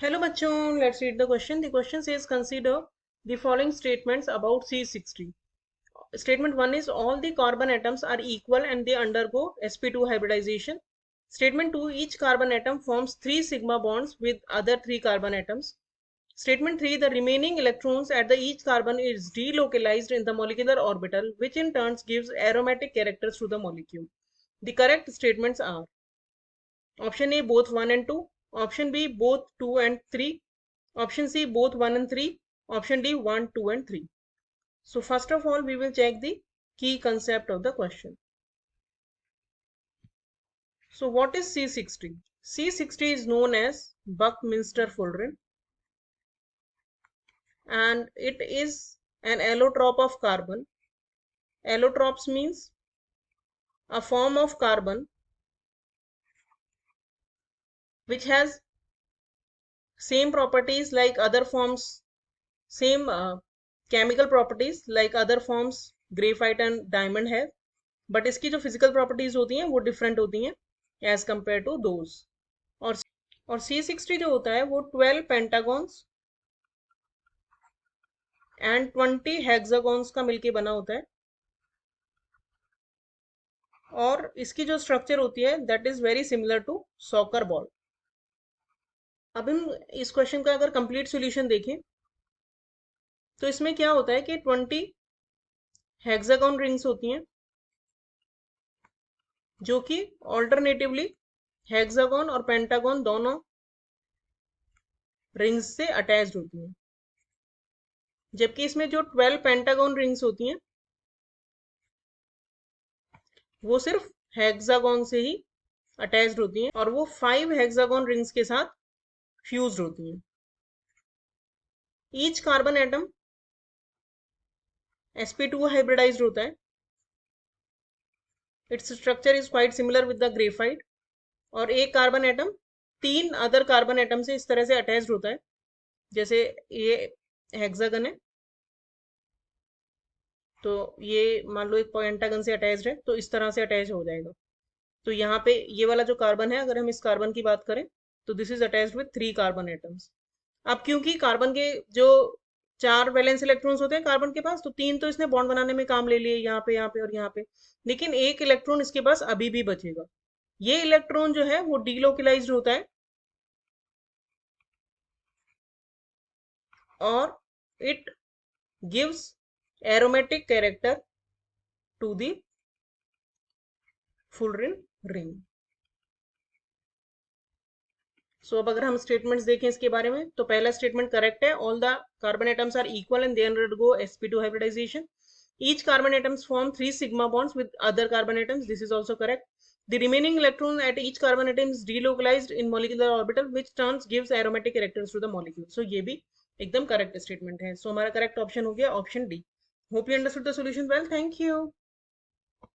Hello bachon, let's read the question. The question says consider the following statements about C60. Statement 1 is all the carbon atoms are equal and they undergo sp2 hybridization. Statement 2, each carbon atom forms 3 sigma bonds with other 3 carbon atoms. Statement 3, the remaining electrons at the each carbon is delocalized in the molecular orbital, which in turn gives aromatic characters to the molecule. The correct statements are option A, both 1 and 2, option B, both 2 and 3, option C, both 1 and 3, option D, 1, 2 and 3. So first of all, we will check the key concept of the question. So what is C60? C60 is known as Buckminster-Fullerene and it is an allotrope of carbon. Allotropes means a form of carbon which has same properties like other forms, same chemical properties like other forms graphite and diamond है, but इसकी जो physical properties होती हैं वो different होती हैं as compare to those. और C60 जो होता है वो 12 पेंटागॉन्स एंड 20 हेक्सागॉन्स का मिलके बना होता है और इसकी जो स्ट्रक्चर होती है that is very similar to soccer ball. अब हम इस क्वेश्चन का अगर कंप्लीट सॉल्यूशन देखें तो इसमें क्या होता है कि 20 हेक्सागॉन रिंग्स होती हैं जो कि ऑल्टरनेटिवली हेक्सागॉन और पेंटागॉन दोनों रिंग्स से अटैच्ड होती हैं, जबकि इसमें जो 12 पेंटागॉन रिंग्स होती हैं वो सिर्फ हेक्सागॉन से ही अटैच्ड होती हैं और वो 5 हेक्सागॉन रिंग्स के साथ फ्यूज्ड होती हैं. Each carbon atom sp2 hybridised होता है. Its structure is quite similar with the graphite और एक carbon atom 3 other carbon atom से इस तरह से अटैच्ड होता है, जैसे ये हेक्सागन है तो ये मान लो एक पेंटागन से अटैच्ड है तो इस तरह से अटैच हो जाएगा. तो यहाँ पे ये वाला जो कार्बन है, अगर हम इस कार्बन की बात करें तो this is attached with 3 carbon atoms. अब क्योंकि कार्बन के जो 4 वैलेंस इलेक्ट्रॉन्स होते हैं कार्बन के पास, तो 3 तो इसने बॉन्ड बनाने में काम ले लिए यहाँ पे और यहाँ पे, लेकिन एक इलेक्ट्रॉन इसके पास अभी भी बचेगा. ये इलेक्ट्रॉन जो है वो डीलोकलाइज्ड होता है और it gives aromatic character to the fullerene ring. So अब अगर हम स्टेटमेंट्स देखें इसके बारे में तो पहला स्टेटमेंट करेक्ट है. All the carbon atoms are equal and they undergo sp2 hybridization. Each carbon atoms form 3 sigma bonds with other carbon atoms. This is also correct. The remaining electron at each carbon atom is delocalized in molecular orbital, which turns gives aromatic characters to the molecule. So ये भी एकदम correct statement है. सो हमारा correct option हो गया option D. Hope you understood the solution well. Thank you.